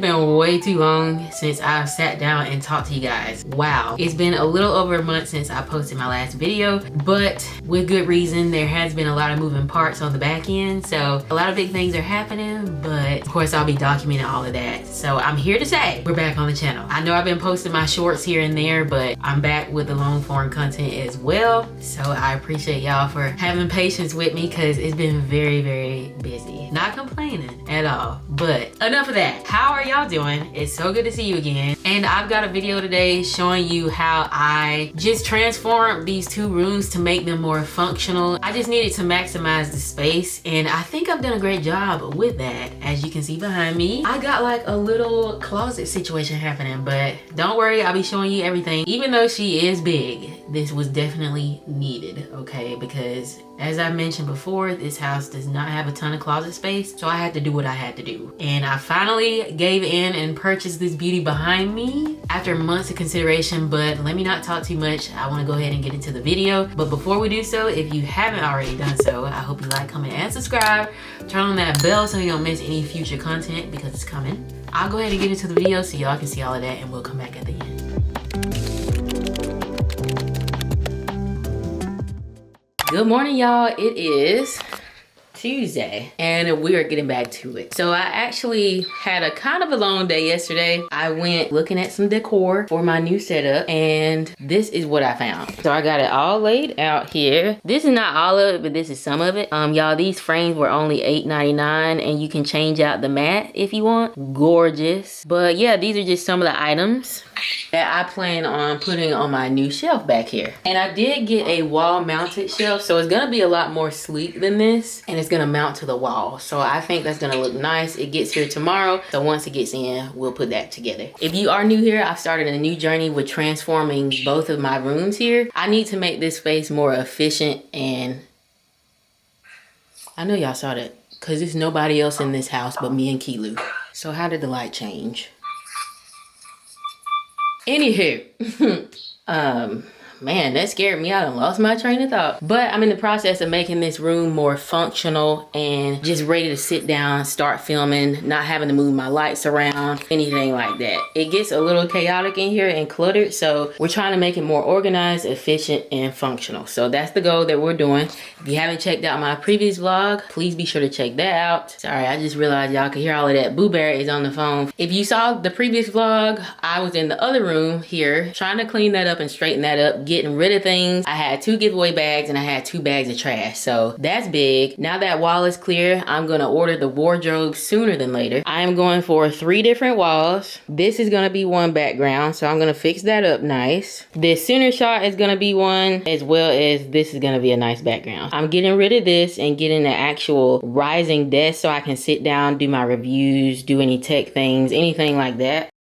been way too long since I've sat down and talked to you guys. Wow, it's been a little over a month since I posted my last video, but with good reason. There has been a lot of moving parts on the back end, so a lot of big things are happening, but of course I'll be documenting all of that. So I'm here to say we're back on the channel. I know I've been posting my shorts here and there, but I'm back with the long form content as well. So I appreciate y'all for having patience with me because it's been very, very busy. Not complaining at all, but enough of that. How are y'all doing? It's so good to see you again. And I've got a video today showing you how I just transformed these two rooms to make them more functional. I just needed to maximize the space, and I think I've done a great job with that. As you can see behind me, I got like a little closet situation happening, but don't worry, I'll be showing you everything. Even though she is big, this was definitely needed, okay? Because as I mentioned before, this house does not have a ton of closet space, so I had to do what I had to do. And I finally gave in and purchased this beauty behind me after months of consideration, but let me not talk too much. I want to go ahead and get into the video. But before we do so, if you haven't already done so, I hope you like, comment, and subscribe. Turn on that bell so you don't miss any future content because it's coming. I'll go ahead and get into the video so y'all can see all of that, and we'll come back at the end. Good morning, y'all. It is Tuesday and we are getting back to it. So I actually had a kind of a long day yesterday. I went looking at some decor for my new setup, and this is what I found. So I got it all laid out here. This is not all of it, but this is some of it. Y'all, these frames were only $8.99, and you can change out the mat if you want. Gorgeous. But yeah, these are just some of the items that I plan on putting on my new shelf back here. And I did get a wall mounted shelf, so it's gonna be a lot more sleek than this, and it's gonna mount to the wall. So I think that's gonna look nice. It gets here tomorrow, so once it gets in, we'll put that together. If you are new here, I've started a new journey with transforming both of my rooms here. I need to make this space more efficient, and I know y'all saw that because there's nobody else in this house but me and Kilu. So how did the light change? Anywho, man, that scared me out and lost my train of thought. But I'm in the process of making this room more functional and just ready to sit down, start filming, not having to move my lights around, anything like that. It gets a little chaotic in here and cluttered, so we're trying to make it more organized, efficient, and functional. So that's the goal that we're doing. If you haven't checked out my previous vlog, please be sure to check that out. Sorry, I just realized y'all could hear all of that. Boo Bear is on the phone. If you saw the previous vlog, I was in the other room here trying to clean that up and straighten that up, getting rid of things. I had 2 giveaway bags and I had 2 bags of trash, so that's big. Now that wall is clear, I'm gonna order the wardrobe sooner than later. I am going for 3 different walls. This is gonna be one background, so I'm gonna fix that up nice. This center shot is gonna be one, as well as this is gonna be a nice background. I'm getting rid of this and getting the actual rising desk so I can sit down, do my reviews, do any tech things, anything like that.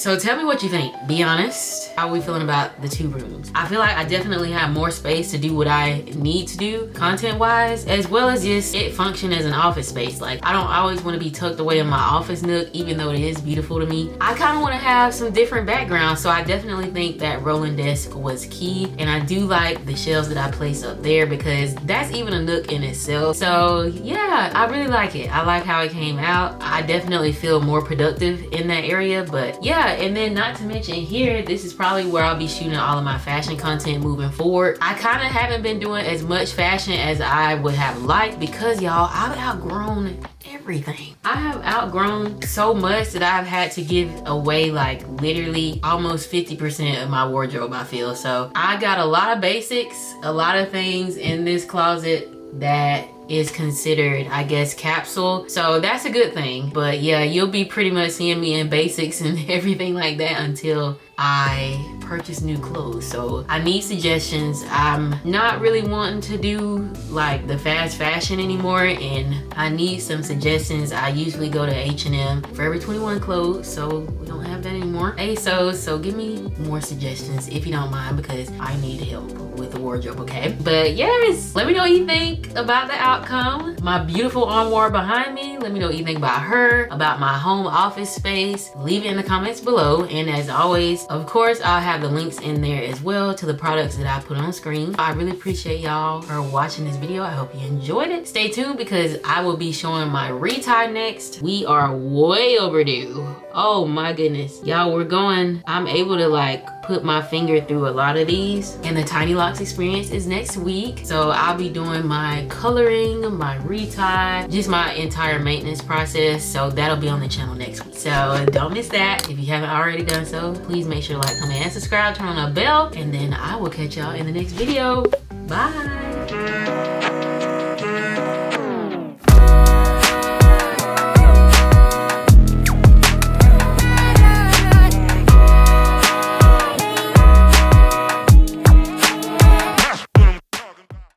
So tell me what you think. Be honest. How are we feeling about the 2 rooms? I feel like I definitely have more space to do what I need to do content-wise, as well as just it function as an office space. Like, I don't always want to be tucked away in my office nook, even though it is beautiful to me. I kind of want to have some different backgrounds, so I definitely think that rolling desk was key. And I do like the shelves that I placed up there because that's even a nook in itself. So yeah, I really like it. I like how it came out. I definitely feel more productive in that area. But yeah, and then not to mention here, this is probably where I'll be shooting all of my fashion content moving forward. I kind of haven't been doing as much fashion as I would have liked because y'all, I've outgrown everything. I have outgrown so much that I've had to give away like literally almost 50% of my wardrobe, I feel. So I got a lot of basics, a lot of things in this closet that is considered, I guess, capsule. So that's a good thing. But yeah, you'll be pretty much seeing me in basics and everything like that until I purchase new clothes. So I need suggestions. I'm not really wanting to do like the fast fashion anymore, and I need some suggestions. I usually go to H&M, Forever 21 clothes, so we don't have that anymore. ASOS, so give me more suggestions if you don't mind, because I need help with the wardrobe, okay? But yes, let me know what you think about the outcome. My beautiful armoire behind me, let me know what you think about her, about my home office space. Leave it in the comments below, and as always, of course, I'll have the links in there as well to the products that I put on screen. I really appreciate y'all for watching this video. I hope you enjoyed it. Stay tuned because I will be showing my retie next. We are way overdue. Oh my goodness. Y'all, I'm able to like put my finger through a lot of these, and the Tiny Locs experience is next week. So I'll be doing my coloring, my retie, just my entire maintenance process. So that'll be on the channel next week. So don't miss that. If you haven't already done so, please make sure to like, comment, and subscribe, turn on the bell, and then I will catch y'all in the next video. Bye.